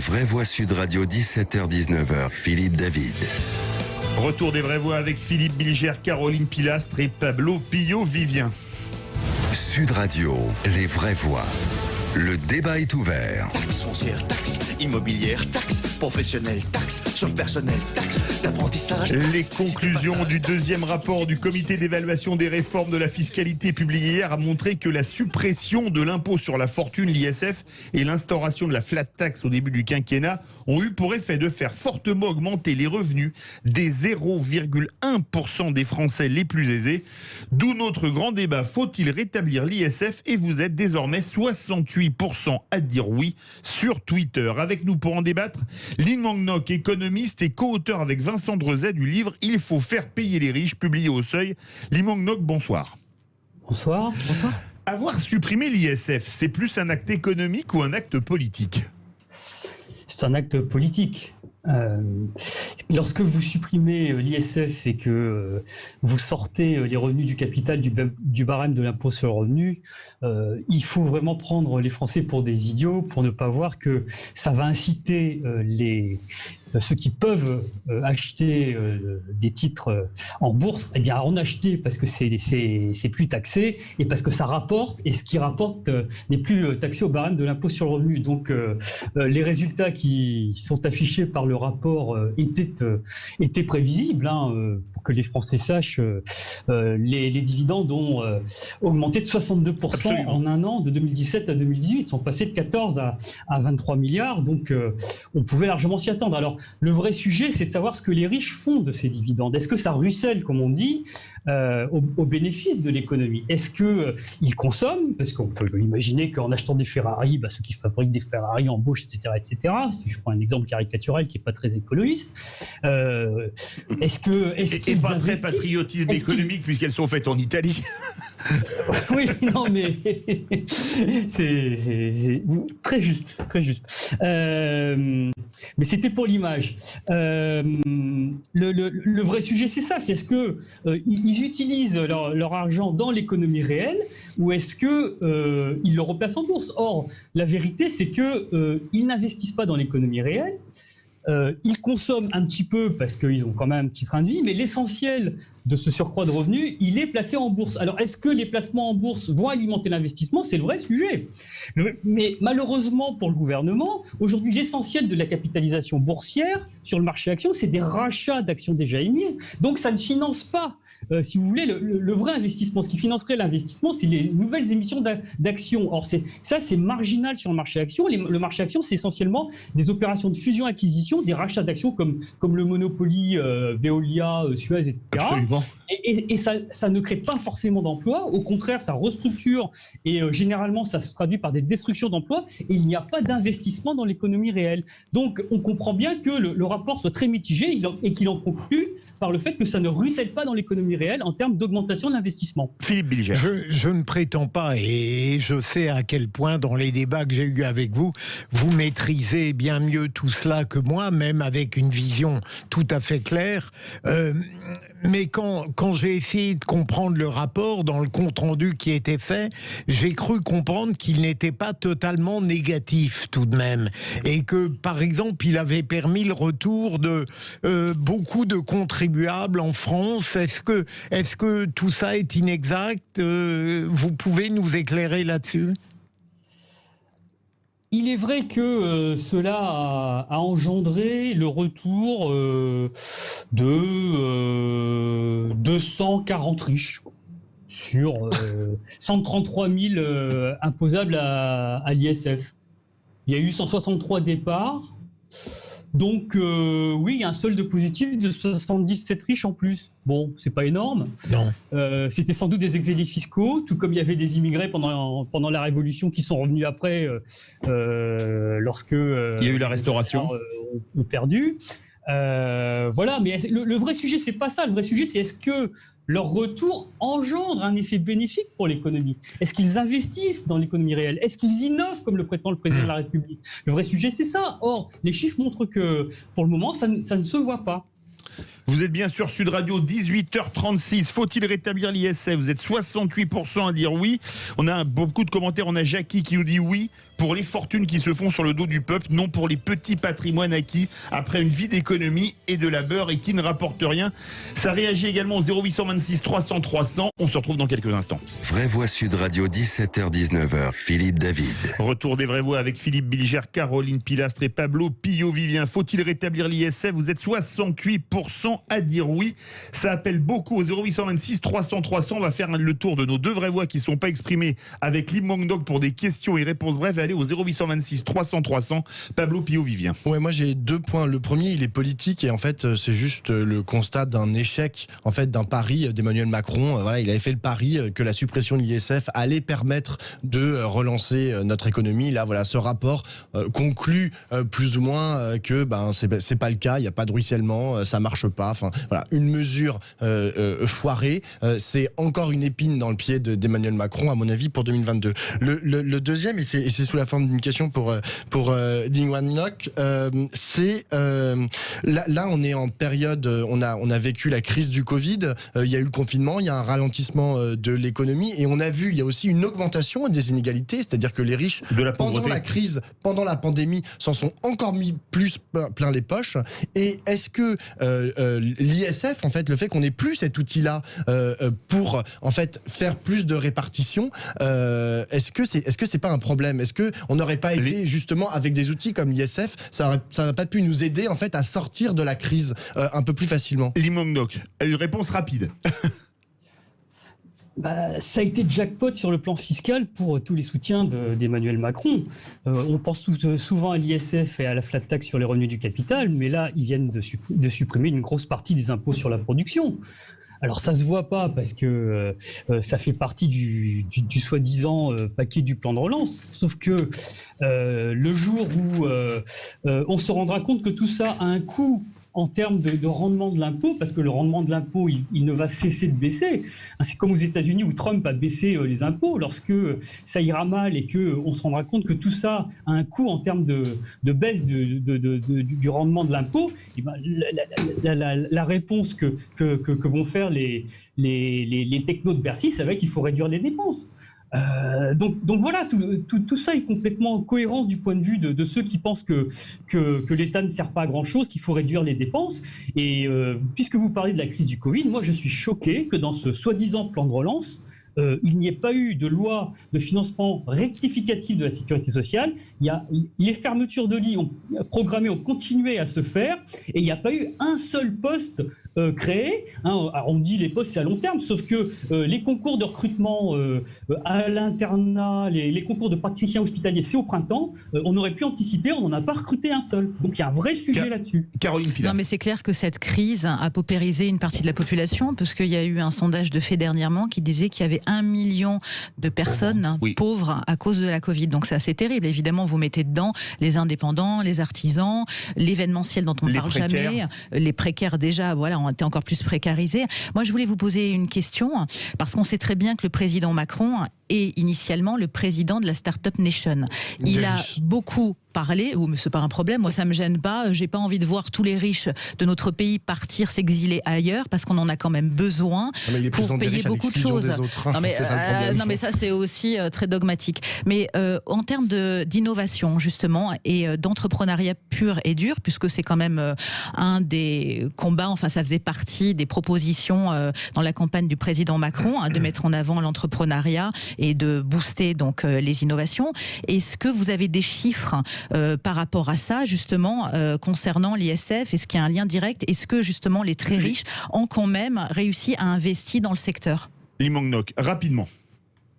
vraies voix Sud Radio 17h-19h, Philippe David. Retour des vraies voix avec Philippe Bilger, Caroline Pilastre et Pablo Pillot-Vivien. Sud Radio, les vraies voix. Le débat est ouvert. Taxe foncière, taxe immobilière, taxe professionnelle, taxe sur le personnel, taxe d'apprentissage. Les conclusions du deuxième rapport du comité d'évaluation des réformes de la fiscalité publié hier a montré que la suppression de l'impôt sur la fortune, l'ISF, et l'instauration de la flat tax au début du quinquennat ont eu pour effet de faire fortement augmenter les revenus des 0,1% des Français les plus aisés. D'où notre grand débat, faut-il rétablir l'ISF? Et vous êtes désormais 68% à dire oui sur Twitter. Avec nous pour en débattre, Lynn Mangnok, économiste et co-auteur avec Vincent Drezet du livre « Il faut faire payer les riches » publié au Seuil. Lynn Mangnok, bonsoir. Bonsoir. Bonsoir. Avoir supprimé l'ISF, c'est plus un acte économique ou un acte politique? C'est un acte politique. Lorsque vous supprimez l'ISF et que vous sortez les revenus du capital du barème de l'impôt sur le revenu, il faut vraiment prendre les Français pour des idiots pour ne pas voir que ça va inciter ceux qui peuvent acheter des titres en bourse, eh bien à en acheter parce que c'est plus taxé et parce que ça rapporte, et ce qui rapporte n'est plus taxé au barème de l'impôt sur le revenu. Donc les résultats qui sont affichés par le rapport étaient prévisibles, pour que les Français sachent. Les dividendes ont augmenté de 62% Absolument. En un an, de 2017 à 2018. Ils sont passés de 14 à 23 milliards, donc on pouvait largement s'y attendre. Alors, le vrai sujet, c'est de savoir ce que les riches font de ces dividendes. Est-ce que ça ruisselle, comme on dit, au bénéfice de l'économie? Est-ce qu'ils consomment? Parce qu'on peut imaginer qu'en achetant des Ferrari, ceux qui fabriquent des Ferrari embauchent, etc., etc. Si je prends un exemple caricatural qui n'est pas très écologiste. Et pas très patriotisme économique, puisqu'elles sont faites en Italie. Oui, non, mais c'est très juste, très juste. Mais c'était pour l'image. Le vrai sujet, c'est ça. C'est est-ce que ils utilisent leur argent dans l'économie réelle ou est-ce que ils le replacent en bourse? Or, la vérité, c'est que ils n'investissent pas dans l'économie réelle. Ils consomment un petit peu parce qu'ils ont quand même un petit train de vie, mais l'essentiel de ce surcroît de revenus, il est placé en bourse. Alors, est-ce que les placements en bourse vont alimenter l'investissement? C'est le vrai sujet. Mais malheureusement pour le gouvernement, aujourd'hui, l'essentiel de la capitalisation boursière sur le marché actions, c'est des rachats d'actions déjà émises. Donc, ça ne finance pas, si vous voulez, le vrai investissement. Ce qui financerait l'investissement, c'est les nouvelles émissions d'actions. Or, c'est marginal sur le marché actions. Le marché actions, c'est essentiellement des opérations de fusion-acquisition, des rachats d'actions comme le Monopoly, Veolia, Suez, etc. Absolument. Et ça ne crée pas forcément d'emplois. Au contraire, ça restructure et généralement, ça se traduit par des destructions d'emplois et il n'y a pas d'investissement dans l'économie réelle. Donc, on comprend bien que le rapport soit très mitigé et qu'il en conclut par le fait que ça ne ruisselle pas dans l'économie réelle en termes d'augmentation de l'investissement. Philippe Bilger. Je ne prétends pas, et je sais à quel point dans les débats que j'ai eus avec vous, vous maîtrisez bien mieux tout cela que moi, même avec une vision tout à fait claire. Mais quand j'ai essayé de comprendre le rapport, dans le compte-rendu qui était fait, j'ai cru comprendre qu'il n'était pas totalement négatif tout de même. Et que, par exemple, il avait permis le retour de beaucoup de contribuables en France. Est-ce que tout ça est inexact? Vous pouvez nous éclairer là-dessus? Il est vrai que cela a engendré le retour de 240 riches sur 133 000 imposables à l'ISF. Il y a eu 163 départs. Donc, oui, il y a un solde positif de 77 riches en plus. Bon, c'est pas énorme. Non. C'était sans doute des exilés fiscaux, tout comme il y avait des immigrés pendant la Révolution qui sont revenus après, lorsque... il y a eu la Restauration. Ont perdu. Voilà, mais le vrai sujet, c'est pas ça. Le vrai sujet, c'est est-ce que leur retour engendre un effet bénéfique pour l'économie? Est-ce qu'ils investissent dans l'économie réelle? Est-ce qu'ils innovent comme le prétend le président de la République? Le vrai sujet, c'est ça. Or, les chiffres montrent que, pour le moment, ça ne se voit pas. Vous êtes bien sûr Sud Radio, 18h36. Faut-il rétablir l'ISF? Vous êtes 68% à dire oui. On a beaucoup de commentaires. On a Jackie qui nous dit oui. pour les fortunes qui se font sur le dos du peuple, non pour les petits patrimoines acquis après une vie d'économie et de labeur et qui ne rapportent rien. Ça réagit également au 0826 300 300. On se retrouve dans quelques instants. Vraie Voix Sud Radio, 17h-19h, Philippe David. Retour des vraies voix avec Philippe Bilger, Caroline Pilastre et Pablo Pio-Vivien. Faut-il rétablir l'ISF? Vous êtes 68% à dire oui. Ça appelle beaucoup au 0826 300 300. On va faire le tour de nos deux vraies voix qui ne sont pas exprimées avec Lim Mongdok pour des questions et réponses brèves. Allez au 0826 300 300. Pablo Pio-Vivien. Ouais, moi j'ai 2 points. Le premier, il est politique et en fait c'est juste le constat d'un échec, en fait d'un pari d'Emmanuel Macron. Voilà, il avait fait le pari que la suppression de l'ISF allait permettre de relancer notre économie. Là, voilà, ce rapport conclut plus ou moins que c'est pas le cas. Il n'y a pas de ruissellement, ça marche pas. Enfin, voilà, une mesure foirée. C'est encore une épine dans le pied d'Emmanuel Macron, à mon avis, pour 2022. Le deuxième, et c'est sous la forme d'une question pour Ding Wan Ngoc, c'est là on est en période, on a vécu la crise du Covid, il y a eu le confinement, il y a un ralentissement de l'économie et on a vu il y a aussi une augmentation des inégalités, c'est-à-dire que les riches pendant la crise, pendant la pandémie, s'en sont encore mis plus plein les poches. Et est-ce que l'ISF, en fait, le fait qu'on n'ait plus cet outil-là pour en fait faire plus de répartition, est-ce que c'est pas un problème? Est-ce que on n'aurait pas été justement avec des outils comme l'ISF, ça n'a pas pu nous aider en fait à sortir de la crise un peu plus facilement? Lim Mongdok, une réponse rapide. Ça a été jackpot sur le plan fiscal pour tous les soutiens d'Emmanuel Macron. On pense souvent à l'ISF et à la flat tax sur les revenus du capital, mais là, ils viennent de supprimer une grosse partie des impôts sur la production. Alors ça se voit pas parce que ça fait partie du soi-disant paquet du plan de relance. Sauf que le jour où on se rendra compte que tout ça a un coût en termes de rendement de l'impôt, parce que le rendement de l'impôt, il ne va cesser de baisser. C'est comme aux États-Unis où Trump a baissé les impôts. Lorsque ça ira mal et qu'on se rendra compte que tout ça a un coût en termes de baisse du rendement de l'impôt, la réponse que vont faire les technos de Bercy, ça va être qu'il faut réduire les dépenses. Donc voilà, tout ça est complètement cohérent du point de vue de ceux qui pensent que l'État ne sert pas à grand-chose, qu'il faut réduire les dépenses. Et puisque vous parlez de la crise du Covid, moi je suis choqué que dans ce soi-disant plan de relance, il n'y ait pas eu de loi de financement rectificatif de la sécurité sociale. Les fermetures de lits programmées ont continué à se faire et il n'y a pas eu un seul poste créé. Alors on dit les postes c'est à long terme, sauf que les concours de recrutement à l'internat, les concours de praticiens hospitaliers, c'est au printemps. On aurait pu anticiper, on n'en a pas recruté un seul. Donc il y a un vrai sujet là-dessus. Caroline Pilastre. Non mais c'est clair que cette crise a paupérisé une partie de la population, parce qu'il y a eu un sondage de fait dernièrement qui disait qu'il y avait 1 million de personnes pauvres à cause de la Covid. Donc c'est assez terrible. Évidemment, vous mettez dedans les indépendants, les artisans, l'événementiel dont on ne parle jamais, les précaires déjà, voilà, ont été encore plus précarisés. Moi, je voulais vous poser une question, parce qu'on sait très bien que le président Macron est initialement le président de la Startup Nation. Il a beaucoup parlé, mais c'est pas un problème, moi ça me gêne pas, j'ai pas envie de voir tous les riches de notre pays partir s'exiler ailleurs, parce qu'on en a quand même besoin pour payer beaucoup de choses. Non mais ça c'est aussi très dogmatique. Mais en termes d'innovation justement et d'entrepreneuriat pur et dur, puisque c'est quand même un des combats, enfin ça faisait partie des propositions dans la campagne du président Macron, de mettre en avant l'entrepreneuriat et de booster donc les innovations. Est-ce que vous avez des chiffres par rapport à ça, justement, concernant l'ISF? Est-ce qu'il y a un lien direct? Est-ce que, justement, les très riches ont quand même réussi à investir dans le secteur? Lim Mongdok, rapidement.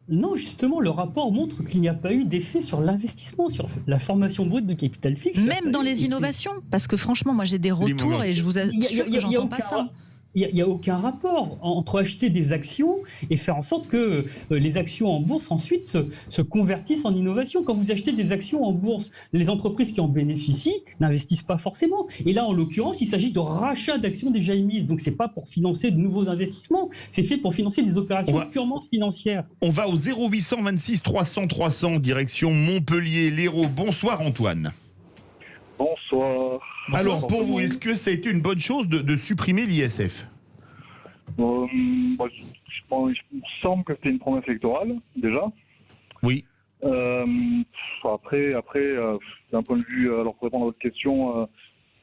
Non, justement, le rapport montre qu'il n'y a pas eu d'effet sur l'investissement, sur la formation brute de capital fixe. Même dans les innovations? Parce que franchement, moi j'ai des retours et je vous assure que j'entends pas ça. Il n'y a aucun rapport entre acheter des actions et faire en sorte que les actions en bourse ensuite se convertissent en innovation. Quand vous achetez des actions en bourse, les entreprises qui en bénéficient n'investissent pas forcément. Et là, en l'occurrence, il s'agit de rachat d'actions déjà émises. Donc, ce n'est pas pour financer de nouveaux investissements, c'est fait pour financer des opérations purement financières. On va au 0826 300 300, direction Montpellier, l'Hérault. Bonsoir Antoine. Bonsoir. Alors, pour vous, est-ce que ça a été une bonne chose de supprimer l'ISF? Il me semble que c'était une promesse électorale, déjà. Oui. Après, d'un point de vue, alors pour répondre à votre question,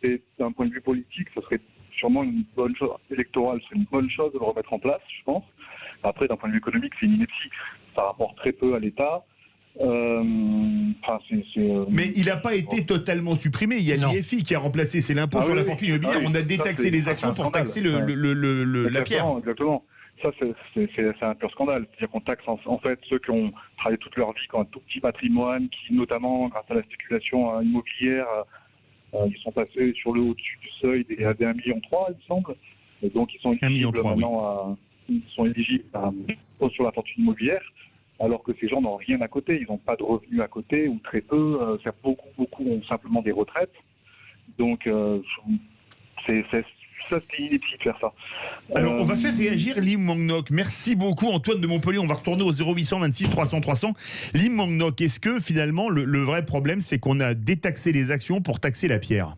et d'un point de vue politique, ce serait sûrement une bonne chose électorale, c'est une bonne chose de le remettre en place, je pense. Après, d'un point de vue économique, c'est une ineptie. Ça rapporte très peu à l'État. Mais il n'a pas été totalement supprimé. Il y a l'IFI qui a remplacé, c'est l'impôt sur la fortune immobilière. On a détaxé les actions pour taxer la pierre. Exactement. Ça, c'est un pur scandale. C'est-à-dire qu'on taxe en fait ceux qui ont travaillé toute leur vie, qui ont un tout petit patrimoine, qui notamment, grâce à la spéculation immobilière, ils sont passés sur le au-dessus du seuil des 1,3 million, il me semble. Et donc, ils sont éligibles maintenant ils sont éligibles à l'impôt sur la fortune immobilière, alors que ces gens n'ont rien à côté. Ils n'ont pas de revenus à côté, ou très peu. Beaucoup ont simplement des retraites. Donc, c'est inutile de faire ça. Alors, on va faire réagir Lim Mong-Nok. Merci beaucoup, Antoine de Montpellier. On va retourner au 0826 300 300. Lim Mong-Nok, est-ce que finalement, le vrai problème, c'est qu'on a détaxé les actions pour taxer la pierre ?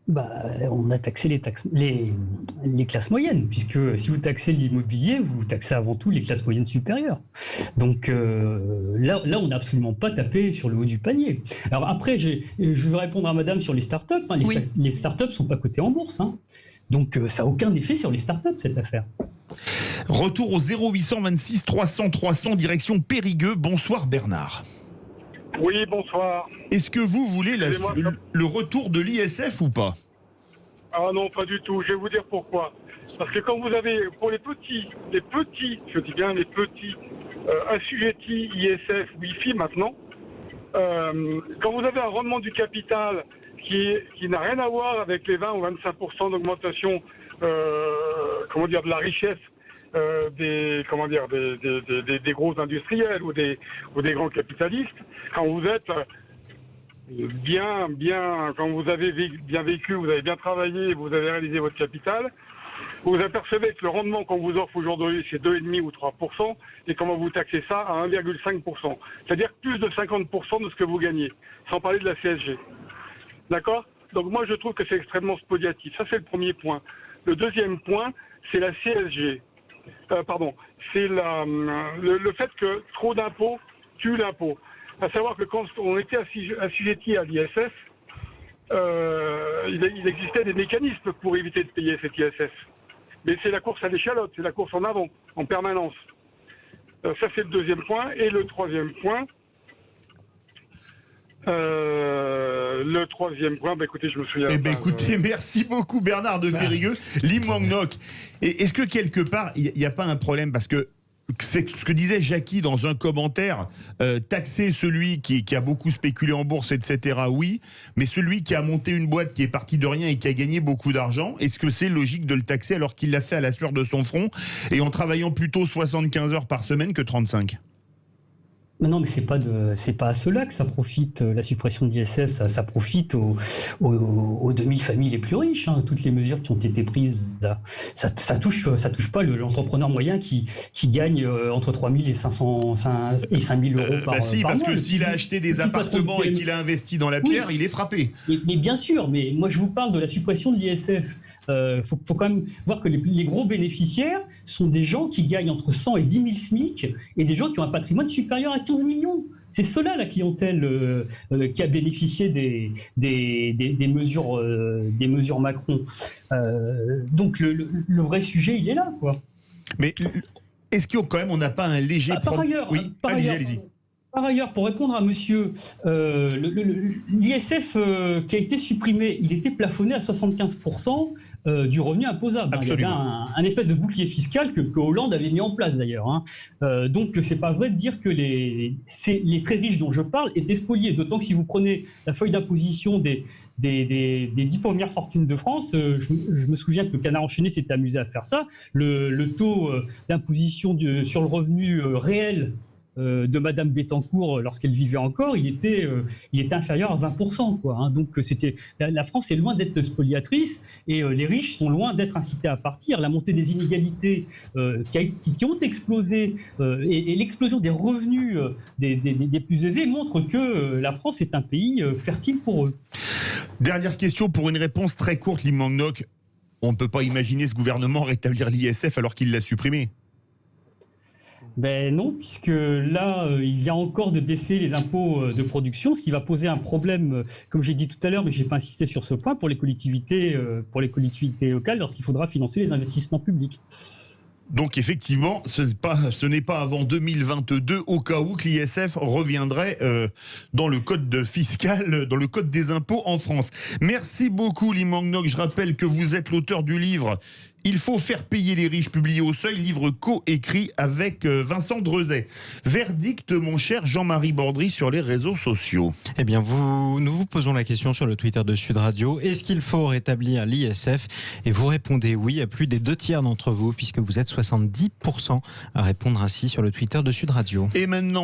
On a taxé les classes moyennes, puisque si vous taxez l'immobilier, vous taxez avant tout les classes moyennes supérieures. Donc là, on n'a absolument pas tapé sur le haut du panier. Alors après, je veux répondre à madame sur les startups. Les startups ne sont pas cotées en bourse. Donc ça n'a aucun effet sur les startups, cette affaire. Retour au 0826 300 300, direction Périgueux. Bonsoir Bernard. Oui, bonsoir. Est-ce que vous voulez le retour de l'ISF ou pas ? Ah non, pas du tout. Je vais vous dire pourquoi. Parce que quand vous avez, pour les petits, je dis bien les petits, assujettis ISF ou IFI maintenant, quand vous avez un rendement du capital qui n'a rien à voir avec les 20 ou 25% d'augmentation, de la richesse des gros industriels ou des grands capitalistes, quand vous êtes quand vous avez bien vécu, vous avez bien travaillé, vous avez réalisé votre capital, vous apercevez que le rendement qu'on vous offre aujourd'hui, c'est 2,5 ou 3%, et comment vous taxez ça à 1,5%. C'est-à-dire plus de 50% de ce que vous gagnez, sans parler de la CSG. D'accord ? Donc moi, je trouve que c'est extrêmement spoliatif. Ça, c'est le premier point. Le deuxième point, c'est la CSG. C'est le fait que trop d'impôts tue l'impôt. À savoir que quand on était assujetti à l'ISF, il existait des mécanismes pour éviter de payer cet ISF. Mais c'est la course à l'échalote, c'est la course en avant, en permanence. Ça, c'est le deuxième point. Et le troisième point, écoutez, je me souviens. Merci beaucoup Bernard de Périgueux. Lim Mong-Nok, est-ce que quelque part, il n'y a pas un problème ? Parce que c'est ce que disait Jackie dans un commentaire, taxer celui qui a beaucoup spéculé en bourse, etc., oui, mais celui qui a monté une boîte qui est parti de rien et qui a gagné beaucoup d'argent, est-ce que c'est logique de le taxer alors qu'il l'a fait à la sueur de son front et en travaillant plutôt 75 heures par semaine que 35 ? Mais non, mais c'est pas à cela que ça profite, la suppression de l'ISF, ça profite aux demi-familles les plus riches, toutes les mesures qui ont été prises là. Ça touche pas l'entrepreneur moyen qui gagne entre 3 000 et 500 et 5 000 euros par mois. Parce que s'il a acheté des appartements et qu'il a investi dans la pierre, il est frappé. Mais bien sûr, mais moi je vous parle de la suppression de l'ISF. Faut quand même voir que les gros bénéficiaires sont des gens qui gagnent entre 100 et 10 000 SMIC et des gens qui ont un patrimoine supérieur à 15 millions. C'est cela la clientèle qui a bénéficié des mesures Macron. Donc le vrai sujet, il est là, quoi. Mais est-ce qu'on n'a pas un léger problème ? Allez-y. Par ailleurs, pour répondre à monsieur, l'ISF qui a été supprimé, il était plafonné à 75% du revenu imposable. Il y avait un espèce de bouclier fiscal que Hollande avait mis en place d'ailleurs. Donc c'est pas vrai de dire que les très riches dont je parle étaient spoliés. D'autant que si vous prenez la feuille d'imposition des 10 premières fortunes de France, je me souviens que le Canard enchaîné s'était amusé à faire ça. Le taux d'imposition sur le revenu réel de Madame Bettencourt lorsqu'elle vivait encore, il était inférieur à 20%, quoi. Donc la France est loin d'être spoliatrice et les riches sont loin d'être incités à partir. La montée des inégalités qui ont explosé et l'explosion des revenus des plus aisés montre que la France est un pays fertile pour eux. Dernière question pour une réponse très courte, Lim Mong-Nok. On ne peut pas imaginer ce gouvernement rétablir l'ISF alors qu'il l'a supprimé. Ben non, puisque là, il vient encore de baisser les impôts de production, ce qui va poser un problème, comme j'ai dit tout à l'heure, mais je n'ai pas insisté sur ce point, pour les collectivités locales, lorsqu'il faudra financer les investissements publics. Donc effectivement, ce n'est pas avant 2022, au cas où, que l'ISF reviendrait dans le code fiscal, dans le code des impôts en France. Merci beaucoup, Lee Mang-nok. Je rappelle que vous êtes l'auteur du livre « Il faut faire payer les riches », publié au Seuil, livre co-écrit avec Vincent Drezet. Verdict, mon cher Jean-Marie Bordry, sur les réseaux sociaux. Eh bien, nous vous posons la question sur le Twitter de Sud Radio. Est-ce qu'il faut rétablir l'ISF ? Et vous répondez oui à plus des 2/3 d'entre vous, puisque vous êtes 70% à répondre ainsi sur le Twitter de Sud Radio. Et maintenant,